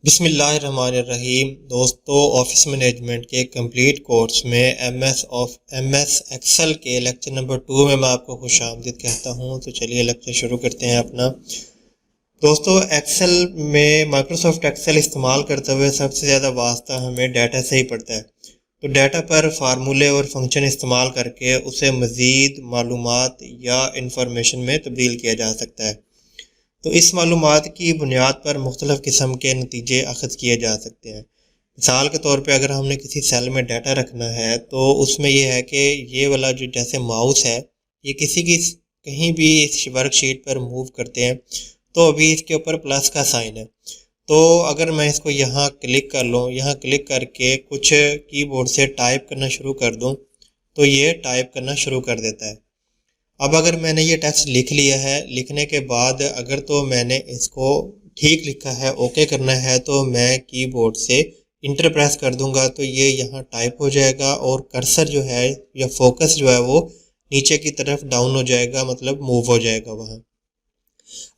बिस्मिल्लाहिर्रहमानिर्रहीम। दोस्तों, office management के कंप्लीट कोर्स में एमएस एक्सेल के लेक्चर नंबर 2 में मैं आपको खुशामदीद कहता हूं। तो चलिए लेक्चर शुरू करते हैं अपना। दोस्तों, एक्सेल में माइक्रोसॉफ्ट एक्सेल इस्तेमाल करते हुए सबसे ज़्यादा वास्ता हमें डाटा से ही पड़ता है। तो डाटा पर फार्मूले और फंक्शन इस्तेमाल करके उसे मज़ीद मालूमात या इंफॉर्मेशन में तब्दील किया जा सकता है। तो इस मालूमात की बुनियाद पर मुख्तलिफ़ किस्म के नतीजे अखज़ किए जा सकते हैं। मिसाल के तौर पे अगर हमने किसी सेल में डाटा रखना है तो उसमें ये है कि ये वाला जो जैसे माउस है, ये किसी की कहीं भी इस वर्कशीट पर मूव करते हैं तो अभी इसके ऊपर प्लस का साइन है। तो अगर मैं इसको यहाँ क्लिक कर लूँ, यहाँ क्लिक करके कुछ कीबोर्ड से टाइप करना शुरू कर दूँ तो ये टाइप करना शुरू कर देता है। अब अगर मैंने ये टेक्स्ट लिख लिया है, लिखने के बाद अगर तो मैंने इसको ठीक लिखा है, ओके करना है, तो मैं कीबोर्ड से इंटर प्रेस कर दूंगा तो ये यहाँ टाइप हो जाएगा और कर्सर जो है या फोकस जो है वो नीचे की तरफ डाउन हो जाएगा, मतलब मूव हो जाएगा वहाँ।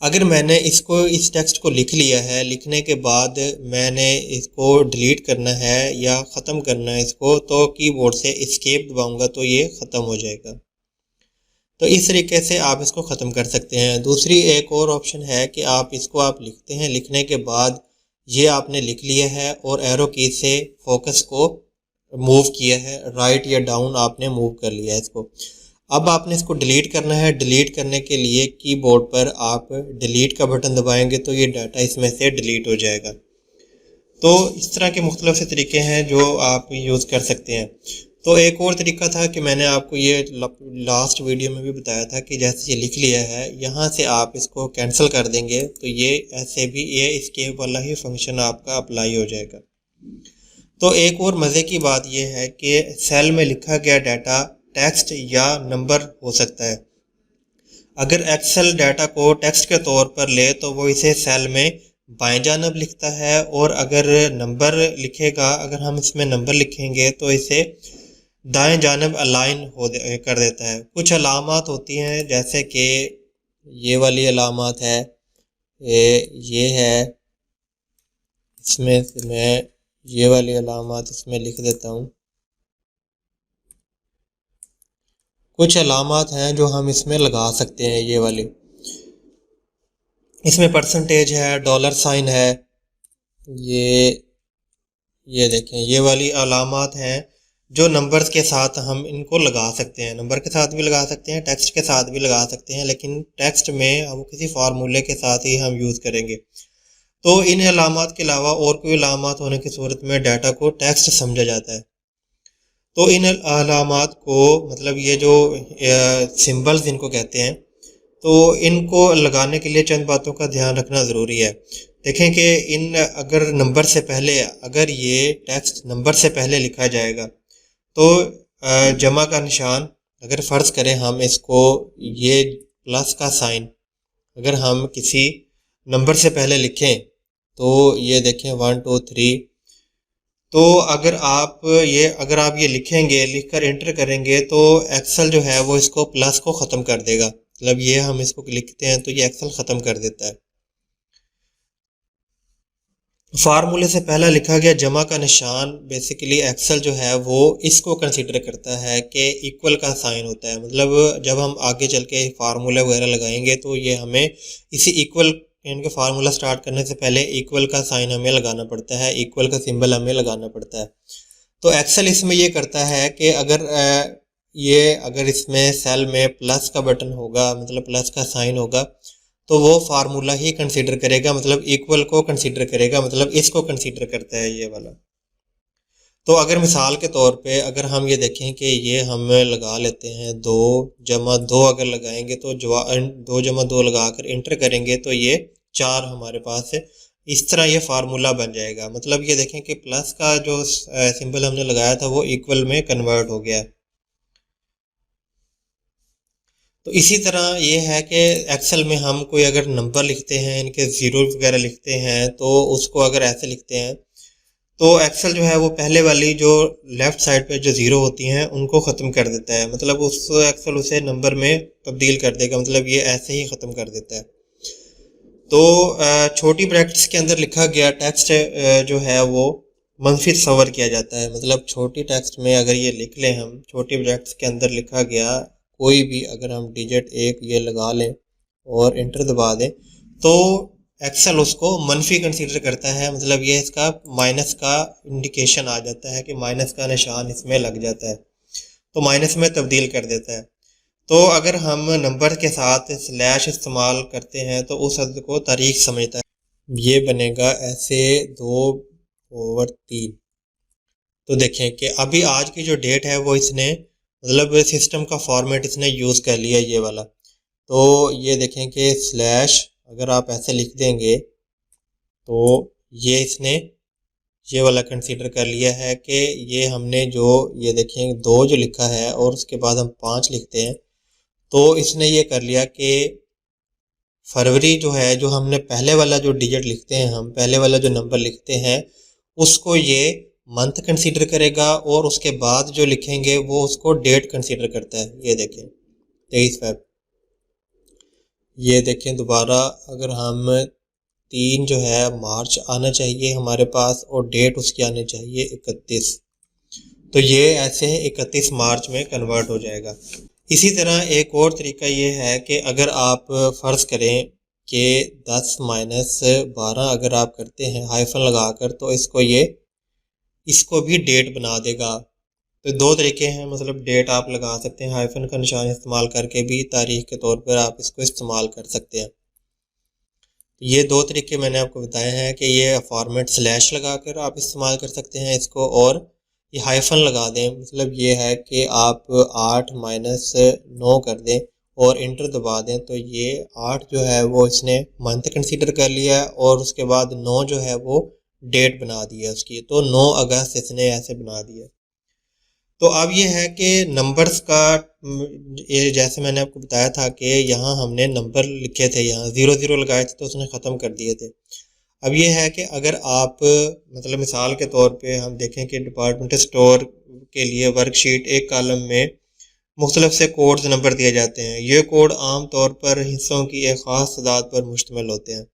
अगर मैंने इसको इस टेक्स्ट को लिख लिया है, लिखने के बाद मैंने इसको डिलीट करना है या ख़त्म करना है इसको, तो कीबोर्ड से एस्केप दबाऊंगा तो ये ख़त्म हो जाएगा। तो इस तरीके से आप इसको ख़त्म कर सकते हैं। दूसरी एक और ऑप्शन है कि आप लिखते हैं, लिखने के बाद ये आपने लिख लिया है और एरो की से फोकस को मूव किया है, राइट या डाउन आपने मूव कर लिया है इसको। अब आपने इसको डिलीट करना है। डिलीट करने के लिए कीबोर्ड पर आप डिलीट का बटन दबाएंगे तो ये डाटा इसमें से डिलीट हो जाएगा। तो इस तरह के मुख्तलिफ से तरीके हैं जो आप यूज़ कर सकते हैं। तो एक और तरीका था कि मैंने आपको ये लास्ट वीडियो में भी बताया था कि जैसे ये लिख लिया है, यहाँ से आप इसको कैंसिल कर देंगे तो ये ऐसे भी ये एस्केप वाला ही फंक्शन आपका अप्लाई हो जाएगा। तो एक और मज़े की बात यह है कि सेल में लिखा गया डाटा टेक्स्ट या नंबर हो सकता है। अगर एक्सेल डाटा को टेक्स्ट के तौर पर ले तो वो इसे सेल में बाएं जानब लिखता है, और अगर नंबर लिखेगा, अगर हम इसमें नंबर लिखेंगे तो इसे दाएं जानब अलाइन कर देता है। कुछ अलामात होती हैं जैसे कि ये वाली अलामात है, ये है, इसमें मैं ये वाली अलामात इसमें लिख देता हूँ। कुछ अलामात हैं जो हम इसमें लगा सकते हैं। ये वाली इसमें परसेंटेज है, डॉलर साइन है, ये देखें, ये वाली अलामात हैं जो नंबर्स के साथ हम इनको लगा सकते हैं। नंबर के साथ भी लगा सकते हैं, टेक्स्ट के साथ भी लगा सकते हैं, लेकिन टेक्स्ट में हम किसी फार्मूले के साथ ही हम यूज़ करेंगे। तो इन अलामात के अलावा और कोई अलामात होने की सूरत में डाटा को टेक्स्ट समझा जाता है। तो इन अलामात को, मतलब ये जो सिंबल्स इनको कहते हैं, तो इनको लगाने के लिए चंद बातों का ध्यान रखना ज़रूरी है। देखें कि इन अगर नंबर से पहले, अगर ये टेक्स्ट नंबर से पहले लिखा जाएगा तो जमा का निशान, अगर फ़र्ज़ करें हम इसको, ये प्लस का साइन अगर हम किसी नंबर से पहले लिखें तो ये देखें 1 2 3, तो अगर आप ये लिखेंगे, लिखकर इंटर करेंगे तो एक्सेल जो है वो इसको प्लस को ख़त्म कर देगा। मतलब ये हम इसको लिखते हैं तो ये एक्सेल ख़त्म कर देता है। फार्मूले से पहला लिखा गया जमा का निशान बेसिकली एक्सेल जो है वो इसको कंसीडर करता है कि इक्वल का साइन होता है। मतलब जब हम आगे चल के फार्मूले वगैरह लगाएंगे तो ये हमें इसी इक्वल, इनके फार्मूला स्टार्ट करने से पहले इक्वल का साइन हमें लगाना पड़ता है, इक्वल का सिंबल हमें लगाना पड़ता है। तो एक्सेल इसमें ये करता है कि अगर इसमें सेल में प्लस का बटन होगा, मतलब प्लस का साइन होगा, तो वो फार्मूला ही कंसीडर करेगा, मतलब इक्वल को कंसीडर करेगा, मतलब इसको कंसीडर करता है ये वाला। तो अगर मिसाल के तौर पे अगर हम ये देखें कि ये हम लगा लेते हैं 2 जमा 2, अगर लगाएंगे तो 2 जमा 2 लगाकर इंटर करेंगे तो ये 4 हमारे पास है। इस तरह ये फार्मूला बन जाएगा। मतलब ये देखें कि प्लस का जो सिंबल हमने लगाया था वो इक्वल में कन्वर्ट हो गया। तो इसी तरह ये है कि एक्सेल में हम कोई अगर नंबर लिखते हैं, इनके ज़ीरो वगैरह लिखते हैं, तो उसको अगर ऐसे लिखते हैं तो एक्सेल जो है वो पहले वाली जो लेफ़्ट साइड पे जो ज़ीरो होती हैं उनको ख़त्म कर देता है। मतलब एक्सेल उसे नंबर में तब्दील कर देगा, मतलब ये ऐसे ही ख़त्म कर देता है। तो छोटी ब्रैकेट्स के अंदर लिखा गया टेक्स्ट जो है वो मनफी तस्वर किया जाता है। मतलब छोटी टेक्स्ट में अगर ये लिख लें हम, छोटी ब्रैकेट्स के अंदर लिखा गया कोई भी अगर हम डिजिट एक ये लगा लें और इंटर दबा दें तो एक्सेल उसको मनफी कंसीडर करता है। मतलब ये इसका माइनस का इंडिकेशन आ जाता है कि माइनस का निशान इसमें लग जाता है, तो माइनस में तब्दील कर देता है। तो अगर हम नंबर के साथ स्लैश इस्तेमाल करते हैं तो उस अदद को तारीख समझता है। ये बनेगा ऐसे 2/3। तो देखें कि अभी आज की जो डेट है वो इसने मतलब सिस्टम का फॉर्मेट इसने यूज़ कर लिया ये वाला। तो ये देखें कि स्लैश अगर आप ऐसे लिख देंगे तो ये इसने ये वाला कंसीडर कर लिया है कि ये हमने जो ये देखें 2 जो लिखा है और उसके बाद हम 5 लिखते हैं, तो इसने ये कर लिया कि फरवरी जो है, जो हमने पहले वाला जो डिजिट लिखते हैं, हम पहले वाला जो नंबर लिखते हैं उसको ये मंथ कंसीडर करेगा और उसके बाद जो लिखेंगे वो उसको डेट कंसीडर करता है। ये देखें 23 फेब। ये देखें दोबारा अगर हम 3 जो है मार्च आना चाहिए हमारे पास और डेट उसकी आनी चाहिए 31, तो ये ऐसे 31 मार्च में कन्वर्ट हो जाएगा। इसी तरह एक और तरीका ये है कि अगर आप फ़र्ज़ करें कि 10 - 12 अगर आप करते हैं हाइफन लगाकर, तो इसको भी डेट बना देगा। तो 2 तरीके हैं, मतलब डेट आप लगा सकते हैं हाइफन का निशान इस्तेमाल करके भी, तारीख के तौर पर आप इसको इस्तेमाल कर सकते हैं। ये 2 तरीके मैंने आपको बताए हैं कि ये फॉर्मेट स्लैश लगाकर आप इस्तेमाल कर सकते हैं इसको, और ये हाइफन लगा दें। मतलब ये है कि आप 8 - 9 कर दें और इंटर दबा दें, तो ये 8 जो है वो इसने मंथ कंसीडर कर लिया और उसके बाद 9 जो है वो डेट बना दी है उसकी, तो 9 अगस्त इसने ऐसे बना दिया। तो अब ये है कि नंबर्स का ये जैसे मैंने आपको बताया था कि यहाँ हमने नंबर लिखे थे, यहाँ 00 लगाए थे तो उसने ख़त्म कर दिए थे। अब ये है कि अगर आप मतलब मिसाल के तौर पे हम देखें कि डिपार्टमेंटल स्टोर के लिए वर्कशीट एक कॉलम में मुख्तलिफ से कोड्स नंबर दिए जाते हैं। ये कोड आम तौर पर हिस्सों की एक ख़ास तादाद पर मुश्तमिल होते हैं।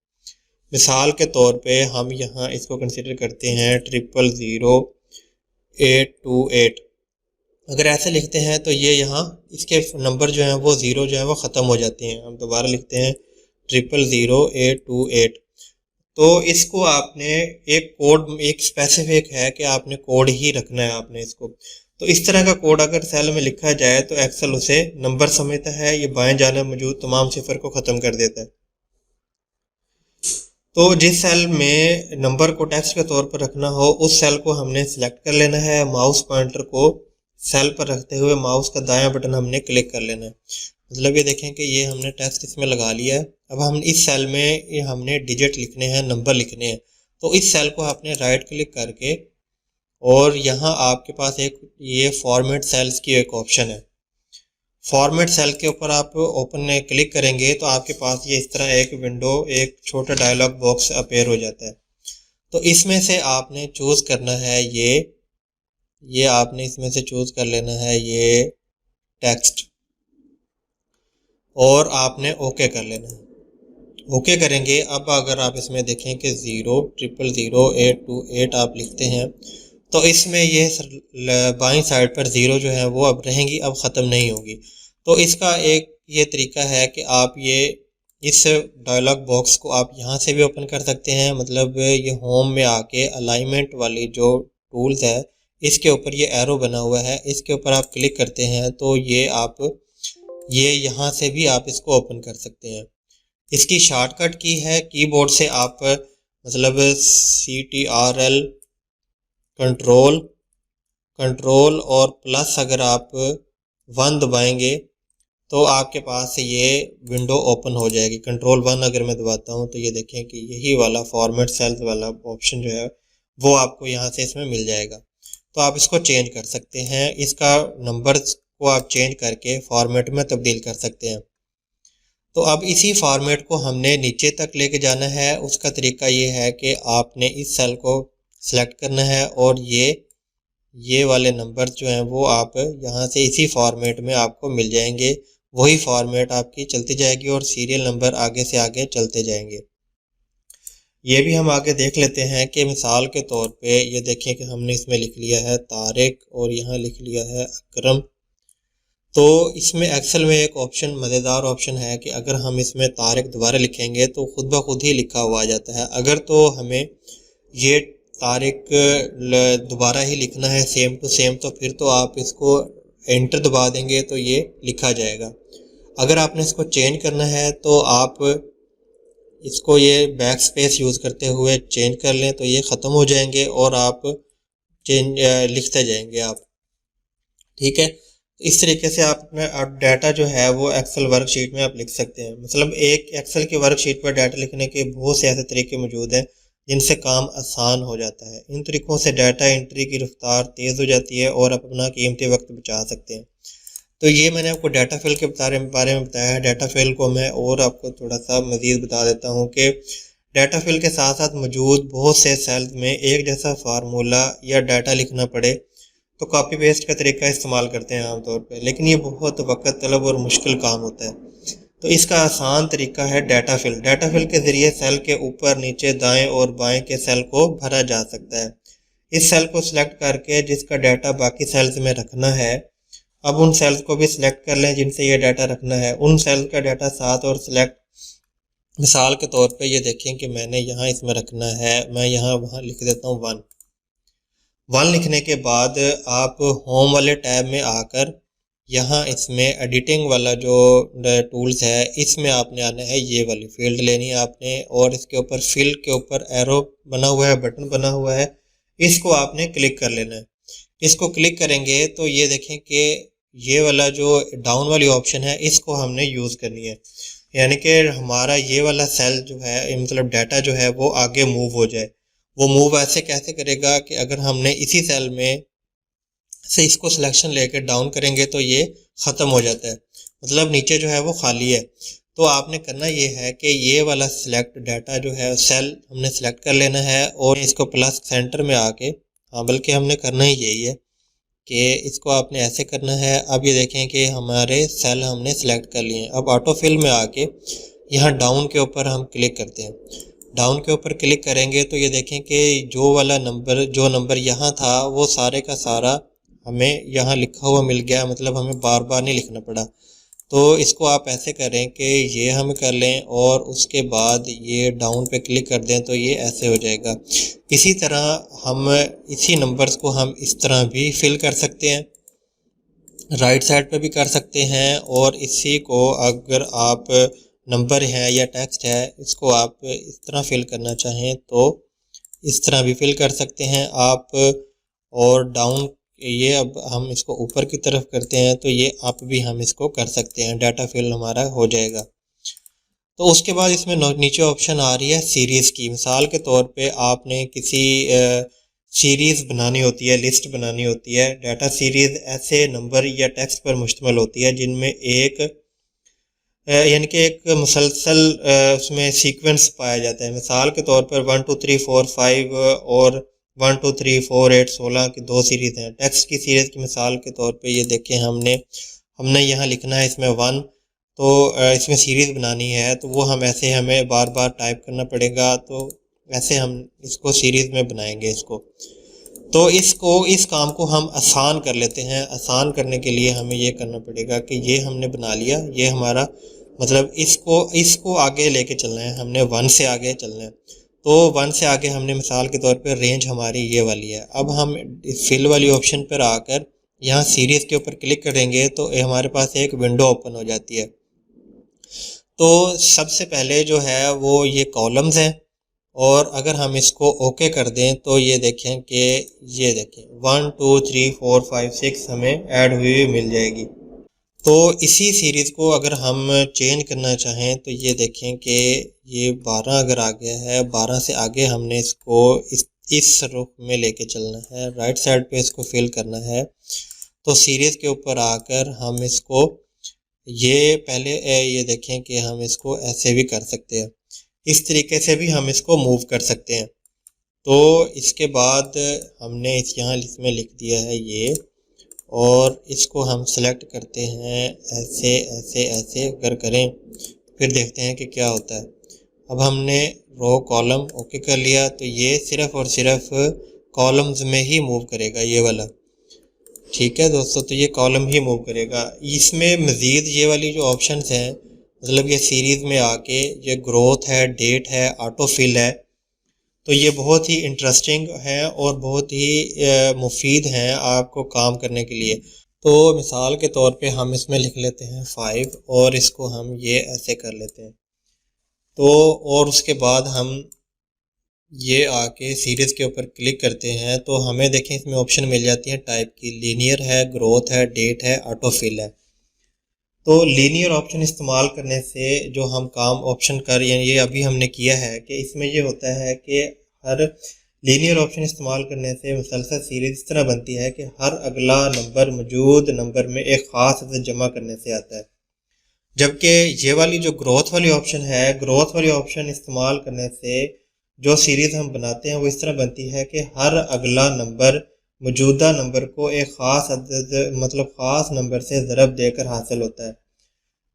मिसाल के तौर पे हम यहाँ इसको कंसिडर करते हैं 000828। अगर ऐसे लिखते हैं तो ये यहाँ इसके नंबर जो हैं वो 0 जो है वो ख़त्म हो जाते हैं। हम दोबारा लिखते हैं 000828। तो इसको आपने एक कोड, एक स्पेसिफिक है कि आपने कोड ही रखना है आपने इसको। तो इस तरह का कोड अगर सेल में लिखा जाए तो एक्सेल उसे नंबर समझता है, ये बाएं जानिब मौजूद तमाम सिफर को ख़त्म कर देता है। तो जिस सेल में नंबर को टेक्स्ट के तौर पर रखना हो उस सेल को हमने सिलेक्ट कर लेना है। माउस पॉइंटर को सेल पर रखते हुए माउस का दायां बटन हमने क्लिक कर लेना है। मतलब ये देखें कि ये हमने टेक्स्ट इसमें लगा लिया है। अब हम इस सेल में ये हमने डिजिट लिखने हैं, नंबर लिखने हैं, तो इस सेल को आपने राइट क्लिक करके और यहाँ आपके पास एक ये फॉर्मेट सेल्स की एक ऑप्शन है। फॉर्मेट सेल के ऊपर आप ओपन में क्लिक करेंगे तो आपके पास ये इस तरह एक विंडो, एक छोटा डायलॉग बॉक्स अपेयर हो जाता है। तो इसमें से आपने चूज़ करना है ये आपने इसमें से चूज़ कर लेना है ये टेक्स्ट और आपने ओके कर लेना है। ओके करेंगे। अब अगर आप इसमें देखें कि 000828 आप लिखते हैं तो इसमें ये बाईं साइड पर 0 जो है वो अब रहेंगी, अब ख़त्म नहीं होगी। तो इसका एक ये तरीका है कि आप ये इस डायलॉग बॉक्स को आप यहाँ से भी ओपन कर सकते हैं। मतलब ये होम में आके अलाइनमेंट वाली जो टूल्स है इसके ऊपर ये एरो बना हुआ है, इसके ऊपर आप क्लिक करते हैं तो ये यहाँ से भी आप इसको ओपन कर सकते हैं। इसकी शॉर्टकट की है कीबोर्ड से आप मतलब CTRL कंट्रोल और प्लस अगर आप 1 दबाएंगे तो आपके पास ये विंडो ओपन हो जाएगी। कंट्रोल 1 अगर मैं दबाता हूँ तो ये देखें कि यही वाला फॉर्मेट सेल्स वाला ऑप्शन जो है वो आपको यहाँ से इसमें मिल जाएगा। तो आप इसको चेंज कर सकते हैं, इसका नंबर को आप चेंज करके फॉर्मेट में तब्दील कर सकते हैं। तो अब इसी फॉर्मेट को हमने नीचे तक लेके जाना है। उसका तरीका ये है कि आपने इस सेल को सेलेक्ट करना है और ये वाले नंबर जो हैं वो आप यहाँ से इसी फॉर्मेट में आपको मिल जाएंगे। वही फॉर्मेट आपकी चलती जाएगी और सीरियल नंबर आगे से आगे चलते जाएंगे। ये भी हम आगे देख लेते हैं कि मिसाल के तौर पे ये देखें कि हमने इसमें लिख लिया है तारिक और यहाँ लिख लिया है अकरम। तो इसमें एक्सेल में एक ऑप्शन, मज़ेदार ऑप्शन है कि अगर हम इसमें तारिक दोबारा लिखेंगे तो खुद ब खुद ही लिखा हुआ आ जाता है। अगर तो हमें ये तारिक दोबारा ही लिखना है सेम टू सेम, तो फिर तो आप इसको एंटर दबा देंगे तो ये लिखा जाएगा। अगर आपने इसको चेंज करना है तो आप इसको ये बैक स्पेस यूज़ करते हुए चेंज कर लें तो ये ख़त्म हो जाएंगे और आप चेंज लिखते जाएंगे आप। ठीक है, इस तरीके से आप अपना डाटा जो है वो एक्सेल वर्कशीट में आप लिख सकते हैं। मतलब एक एक्सेल की वर्कशीट पर डाटा लिखने के बहुत से ऐसे तरीके मौजूद हैं जिनसे काम आसान हो जाता है। इन तरीक़ों से डाटा एंट्री की रफ्तार तेज़ हो जाती है और आप अपना कीमती वक्त बचा सकते हैं। तो ये मैंने आपको डाटा फिल के बारे में बताया है। डाटा फिल को मैं और आपको थोड़ा सा मज़ीद बता देता हूँ कि डाटा फिल के साथ साथ मौजूद बहुत से सेल्स में एक जैसा फार्मूला या डाटा लिखना पड़े तो कॉपी पेस्ट का तरीका इस्तेमाल करते हैं आमतौर पे, लेकिन ये बहुत वक्त तलब और मुश्किल काम होता है। तो इसका आसान तरीका है डाटा फिल। डाटा फिल के ज़रिए सेल के ऊपर, नीचे, दाएं और बाएं के सेल को भरा जा सकता है। इस सेल को सिलेक्ट करके जिसका डाटा बाकी सेल्स में रखना है, अब उन सेल्स को भी सिलेक्ट कर लें जिनसे ये डाटा रखना है। उन सेल्स का डाटा साथ और सिलेक्ट, मिसाल के तौर पे ये देखें कि मैंने यहाँ इसमें रखना है, मैं यहाँ वहाँ लिख देता हूँ 1 लिखने के बाद आप होम वाले टैब में आकर यहाँ इसमें एडिटिंग वाला जो टूल्स है इसमें आपने आना है, ये वाली फील्ड लेनी है आपने और इसके ऊपर फिल के ऊपर एरो बना हुआ है, बटन बना हुआ है, इसको आपने क्लिक कर लेना है। इसको क्लिक करेंगे तो ये देखें कि ये वाला जो डाउन वाली ऑप्शन है इसको हमने यूज़ करनी है, यानी कि हमारा ये वाला सेल जो है, मतलब डाटा जो है वो आगे मूव हो जाए। वो मूव ऐसे कैसे करेगा कि अगर हमने इसी सेल में से इसको सिलेक्शन लेकर डाउन करेंगे तो ये ख़त्म हो जाता है, मतलब नीचे जो है वो खाली है। तो आपने करना ये है कि ये वाला सिलेक्ट डाटा जो है सेल हमने सेलेक्ट कर लेना है और इसको प्लस सेंटर में आके, हाँ बल्कि हमने करना ही यही है कि इसको आपने ऐसे करना है। अब ये देखें कि हमारे सेल हमने सेलेक्ट कर लिए हैं। अब ऑटो फिल में आके यहाँ डाउन के ऊपर हम क्लिक करते हैं। डाउन के ऊपर क्लिक करेंगे तो ये देखें कि जो नंबर यहाँ था वो सारे का सारा हमें यहाँ लिखा हुआ मिल गया, मतलब हमें बार बार नहीं लिखना पड़ा। तो इसको आप ऐसे करें कि ये हम कर लें और उसके बाद ये डाउन पे क्लिक कर दें तो ये ऐसे हो जाएगा। इसी तरह हम इसी नंबर्स को हम इस तरह भी फिल कर सकते हैं, राइट साइड पे भी कर सकते हैं, और इसी को अगर आप नंबर है या टेक्स्ट है इसको आप इस तरह फिल करना चाहें तो इस तरह भी फिल कर सकते हैं आप। और डाउन, ये अब हम इसको ऊपर की तरफ करते हैं तो ये अप भी हम इसको कर सकते हैं, डाटा फिल हमारा हो जाएगा। तो उसके बाद इसमें नीचे ऑप्शन आ रही है सीरीज़ की। मिसाल के तौर पे आपने किसी सीरीज़ बनानी होती है, लिस्ट बनानी होती है। डाटा सीरीज़ ऐसे नंबर या टेक्स्ट पर मुश्तमिल होती है जिनमें एक यानी कि एक मुसलसल उसमें सीक्वेंस पाया जाता है। मिसाल के तौर पर 1 2 3 4 5 और 1 2 3 4 8 16 की 2 सीरीज़ हैं। टेक्स्ट की सीरीज़ की मिसाल के तौर पे ये देखें, हमने यहाँ लिखना है इसमें 1, तो इसमें सीरीज़ बनानी है तो वो हम ऐसे हमें बार बार टाइप करना पड़ेगा, तो ऐसे हम इसको सीरीज़ में बनाएंगे इसको। तो इस काम को हम आसान कर लेते हैं। आसान करने के लिए हमें ये करना पड़ेगा कि ये हमने बना लिया, ये हमारा मतलब इसको आगे लेके चलना है, हमने 1 से आगे चलना है। तो 1 से आगे हमने मिसाल के तौर पे रेंज हमारी ये वाली है। अब हम फिल वाली ऑप्शन पर आकर यहाँ सीरीज़ के ऊपर क्लिक करेंगे तो हमारे पास एक विंडो ओपन हो जाती है। तो सबसे पहले जो है वो ये कॉलम्स हैं, और अगर हम इसको ओके कर दें तो ये देखें कि ये देखें 1 2 3 4 5 6 हमें ऐड हुई मिल जाएगी। तो इसी सीरीज़ को अगर हम चेंज करना चाहें तो ये देखें कि ये 12 अगर आ गया है, 12 से आगे हमने इसको इस रुख में लेके चलना है, राइट साइड पे इसको फिल करना है। तो सीरीज़ के ऊपर आकर हम इसको ये पहले ये देखें कि हम इसको ऐसे भी कर सकते हैं, इस तरीके से भी हम इसको मूव कर सकते हैं। तो इसके बाद हमने यहाँ इसमें लिख दिया है ये, और इसको हम सेलेक्ट करते हैं ऐसे ऐसे ऐसे अगर करें फिर देखते हैं कि क्या होता है। अब हमने रो कॉलम ओके कर लिया, तो ये सिर्फ और सिर्फ कॉलम्स में ही मूव करेगा ये वाला। ठीक है दोस्तों, तो ये कॉलम ही मूव करेगा। इसमें मज़ीद ये वाली जो ऑप्शंस हैं, मतलब ये सीरीज़ में आके ये ग्रोथ है, डेट है, ऑटो फिल है, तो ये बहुत ही इंटरेस्टिंग है और बहुत ही मुफीद हैं आपको काम करने के लिए। तो मिसाल के तौर पे हम इसमें लिख लेते हैं 5 और इसको हम ये ऐसे कर लेते हैं। तो और उसके बाद हम ये आके सीरीज़ के ऊपर क्लिक करते हैं, तो हमें देखें इसमें ऑप्शन मिल जाती है टाइप की, लीनियर है, ग्रोथ है, डेट है, ऑटो फिल है। तो लीनियर ऑप्शन इस्तेमाल करने से जो हम काम ऑप्शन कर ये अभी हमने किया है कि इसमें ये होता है कि हर लीनियर ऑप्शन इस्तेमाल करने से मुसलसल सीरीज इस तरह बनती है कि हर अगला नंबर मौजूद नंबर में एक ख़ास अदद जमा करने से आता है। जबकि ये वाली जो ग्रोथ वाली ऑप्शन है, ग्रोथ वाली ऑप्शन इस्तेमाल करने से जो सीरीज़ हम बनाते हैं वो इस तरह बनती है कि हर अगला नंबर मौजूदा नंबर को एक ख़ास अदद मतलब ख़ास नंबर से ज़रब देकर हासिल होता है।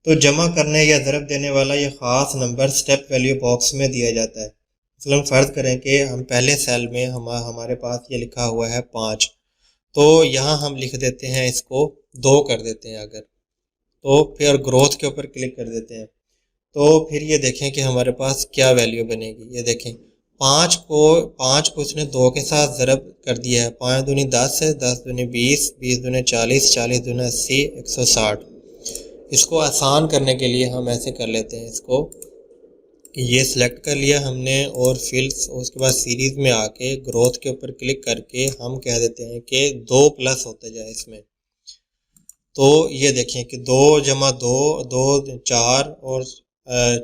तो जमा करने या ज़रब देने वाला ये ख़ास नंबर स्टेप वैल्यू बॉक्स में दिया जाता है। मतलब फ़र्ज़ करें कि हम पहले सेल में हमारे पास ये लिखा हुआ है 5, तो यहाँ हम लिख देते हैं इसको 2 कर देते हैं अगर, तो फिर ग्रोथ के ऊपर क्लिक कर देते हैं, तो फिर ये देखें कि हमारे पास क्या वैल्यू बनेगी। ये देखें 5 को इसने 2 के साथ ज़रब कर दिया है। 5 दूनी 10 है, 10 दूनी 20, 20 दूनी 40, 40 दूनी 80, 160। इसको आसान करने के लिए हम ऐसे कर लेते हैं, इसको ये सिलेक्ट कर लिया हमने और फिर उसके बाद सीरीज़ में आके ग्रोथ के ऊपर क्लिक करके हम कह देते हैं कि 2 प्लस होता जाए इसमें। तो ये देखें कि 2 जमा 2, 2 4 और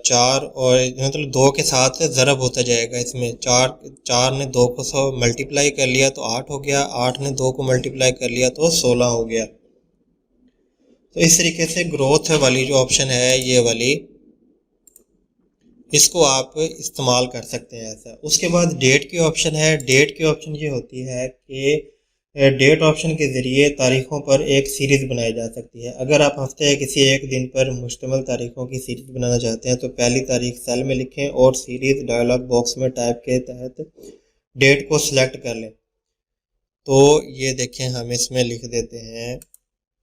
4 और मतलब 2 के साथ ज़रब होता जाएगा इसमें। 4 ने 2 को मल्टीप्लाई कर लिया तो 8 हो गया, 8 ने 2 को मल्टीप्लाई कर लिया तो 16 हो गया। तो इस तरीके से ग्रोथ वाली जो ऑप्शन है ये वाली, इसको आप इस्तेमाल कर सकते हैं ऐसा। उसके बाद डेट की ऑप्शन है। डेट की ऑप्शन ये होती है कि डेट ऑप्शन के ज़रिए तारीख़ों पर एक सीरीज़ बनाई जा सकती है। अगर आप हफ्ते या किसी एक दिन पर मुश्तमिल तारीख़ों की सीरीज़ बनाना चाहते हैं तो पहली तारीख सेल में लिखें और सीरीज़ डायलॉग बॉक्स में टाइप के तहत डेट को सिलेक्ट कर लें। तो ये देखें हम इसमें लिख देते हैं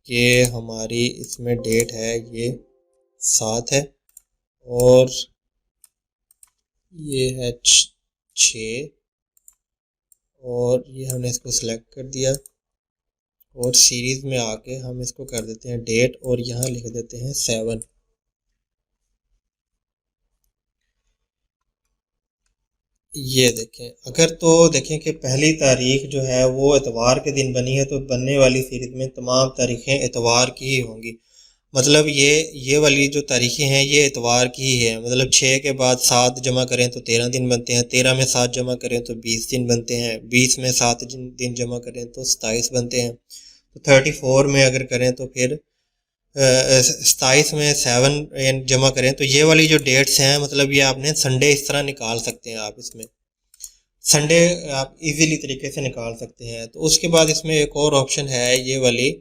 कि हमारी इसमें डेट है ये 7 है और ये है 6 और ये हमने इसको सिलेक्ट कर दिया और सीरीज़ में आके हम इसको कर देते हैं डेट और यहाँ लिख देते हैं 7। ये देखें, अगर तो देखें कि पहली तारीख जो है वो इतवार के दिन बनी है तो बनने वाली सीरीज़ में तमाम तारीखें इतवार की ही होंगी। मतलब ये वाली जो तारीखें हैं ये इतवार की ही है। मतलब 6 के बाद 7 जमा करें तो 13 दिन बनते हैं, 13 में 7 जमा करें तो 20 दिन बनते हैं, 20 में 7 दिन जमा करें तो 27 बनते हैं। तो 34 में अगर करें तो फिर 27 में 7 जमा करें तो ये वाली जो डेट्स हैं मतलब ये आपने संडे इस तरह निकाल सकते हैं। आप इसमें संडे आप इजीली तरीके से निकाल सकते हैं। तो उसके बाद इसमें एक और ऑप्शन है ये वाली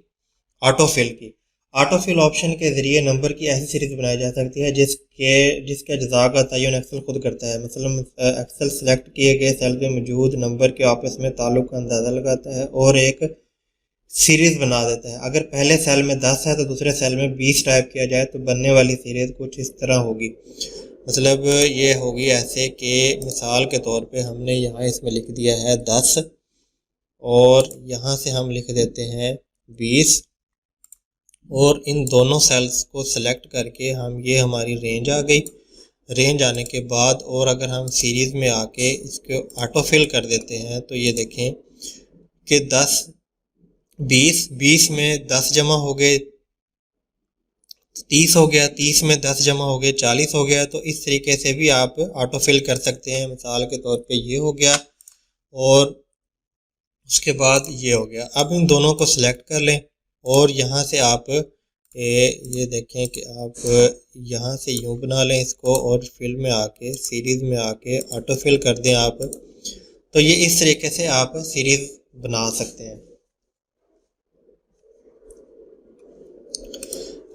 ऑटो फिल की। ऑटो फिल ऑप्शन के ज़रिए नंबर की ऐसी सीरीज़ बनाई जा सकती है जिसके अज्जा का तयन एक्सेल खुद करता है। मतलब एक्सेल सेलेक्ट किए गए सेल में मौजूद नंबर के आपस में ताल्लुक़ का अंदाज़ा लगाता है और एक सीरीज़ बना देता है। अगर पहले सेल में 10 है तो दूसरे सेल में 20 टाइप किया जाए तो बनने वाली सीरीज़ कुछ इस तरह होगी। मतलब ये होगी ऐसे कि मिसाल के तौर पे हमने यहाँ इसमें लिख दिया है 10 और यहाँ से हम लिख देते हैं 20 और इन दोनों सेल्स को सेलेक्ट करके हम ये हमारी रेंज आ गई। रेंज आने के बाद और अगर हम सीरीज़ में आके इसको ऑटो फिल कर देते हैं तो ये देखें कि 10 20 में 10 जमा हो गए, 30 हो गया, 30 में 10 जमा हो गए, 40 हो गया। तो इस तरीके से भी आप ऑटो फिल कर सकते हैं। मिसाल के तौर पे ये हो गया और उसके बाद ये हो गया। अब इन दोनों को सिलेक्ट कर लें और यहाँ से आप ये देखें कि आप यहाँ से यूँ बना लें इसको और फिल में आके सीरीज़ में आके ऑटो फिल कर दें आप। तो ये इस तरीके से आप सीरीज़ बना सकते हैं।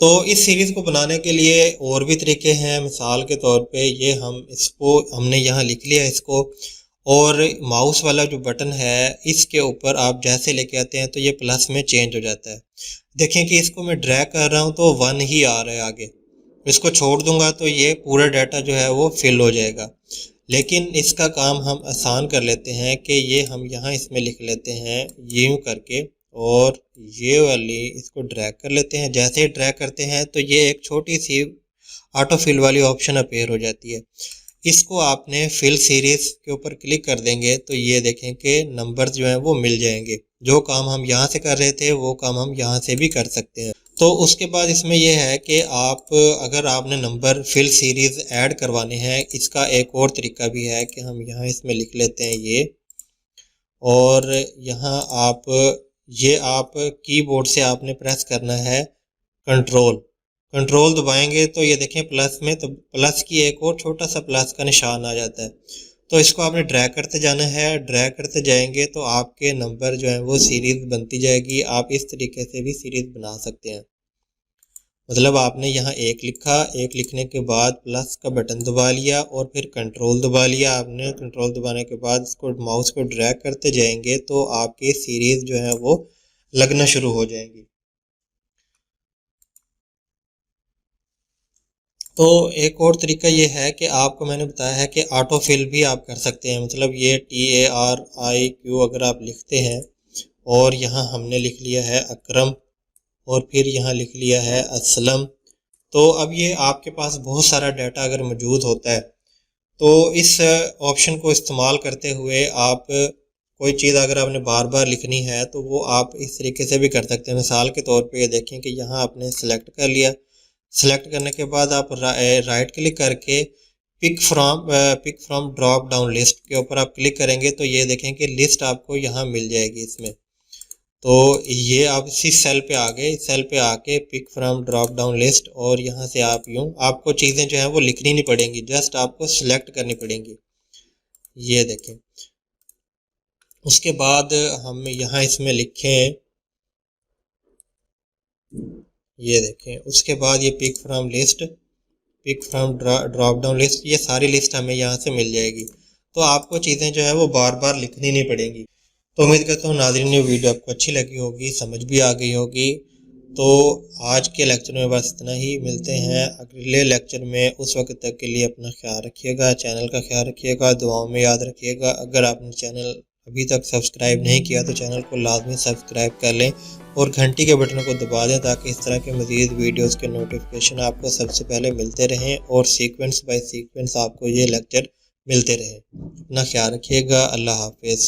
तो इस सीरीज़ को बनाने के लिए और भी तरीके हैं। मिसाल के तौर पे ये हमने यहाँ लिख लिया इसको, और माउस वाला जो बटन है इसके ऊपर आप जैसे लेके आते हैं तो ये प्लस में चेंज हो जाता है। देखें कि इसको मैं ड्रैग कर रहा हूँ तो 1 ही आ रहा है आगे। इसको छोड़ दूंगा तो ये पूरा डाटा जो है वो फिल हो जाएगा। लेकिन इसका काम हम आसान कर लेते हैं कि ये हम यहाँ इसमें लिख लेते हैं यूँ करके, और ये वाली इसको ड्रैग कर लेते हैं। जैसे ही ड्रैग करते हैं तो ये एक छोटी सी ऑटो फिल वाली ऑप्शन अपीयर हो जाती है। इसको आपने फिल सीरीज़ के ऊपर क्लिक कर देंगे तो ये देखें कि नंबर्स जो हैं वो मिल जाएंगे। जो काम हम यहाँ से कर रहे थे वो काम हम यहाँ से भी कर सकते हैं। तो उसके बाद इसमें यह है कि अगर आपने नंबर फिल सीरीज़ ऐड करवाने हैं, इसका एक और तरीका भी है कि हम यहाँ इसमें लिख लेते हैं ये, और यहाँ आप कीबोर्ड से आपने प्रेस करना है कंट्रोल दबाएंगे तो ये देखें प्लस में, तो प्लस की एक और छोटा सा प्लस का निशान आ जाता है। तो इसको आपने ड्रैग करते जाना है। ड्रैग करते जाएंगे तो आपके नंबर जो है वो सीरीज़ बनती जाएगी। आप इस तरीके से भी सीरीज़ बना सकते हैं। मतलब आपने यहाँ 1 लिखा, 1 लिखने के बाद प्लस का बटन दबा लिया और फिर कंट्रोल दबा लिया। आपने कंट्रोल दबाने के बाद इसको माउस को ड्रैग करते जाएंगे तो आपकी सीरीज़ जो है वो लगना शुरू हो जाएंगी। तो एक और तरीका ये है कि आपको मैंने बताया है कि ऑटो फिल भी आप कर सकते हैं। मतलब ये TARIQ अगर आप लिखते हैं और यहाँ हमने लिख लिया है अकरम और फिर यहाँ लिख लिया है असलम, तो अब ये आपके पास बहुत सारा डाटा अगर मौजूद होता है तो इस ऑप्शन को इस्तेमाल करते हुए आप कोई चीज़ अगर आपने बार बार लिखनी है तो वो आप इस तरीके से भी कर सकते हैं। मिसाल के तौर पे ये देखें कि यहाँ आपने सेलेक्ट कर लिया। सेलेक्ट करने के बाद आप राइट क्लिक करके pick from drop down list के ऊपर आप क्लिक करेंगे तो ये देखें कि लिस्ट आपको यहाँ मिल जाएगी इसमें। तो ये आप इसी सेल पे आ गए, सेल पे आके pick from drop down list, और यहाँ से आप आपको चीज़ें जो हैं वो लिखनी नहीं पड़ेंगी, जस्ट आपको सिलेक्ट करनी पड़ेंगी। ये देखें। उसके बाद हम यहाँ इसमें लिखें, ये देखें, उसके बाद ये pick from drop down list, ये सारी लिस्ट हमें यहाँ से मिल जाएगी। तो आपको चीज़ें जो है वो बार बार लिखनी नहीं पड़ेंगी। तो उम्मीद करता हूँ नाज़रीन ये वीडियो आपको अच्छी लगी होगी, समझ भी आ गई होगी। तो आज के लेक्चर में बस इतना ही। मिलते हैं अगले लेक्चर में। उस वक्त तक के लिए अपना ख्याल रखिएगा, चैनल का ख्याल रखिएगा, दुआओं में याद रखिएगा। अगर आपने चैनल अभी तक सब्सक्राइब नहीं किया तो चैनल को लाजमी सब्सक्राइब कर लें और घंटी के बटन को दबा दें ताकि इस तरह के मज़ीद वीडियोस के नोटिफिकेशन आपको सबसे पहले मिलते रहें और सीक्वेंस बाय सीक्वेंस आपको ये लेक्चर मिलते रहें। अपना ख्याल रखिएगा। अल्लाह हाफिज़।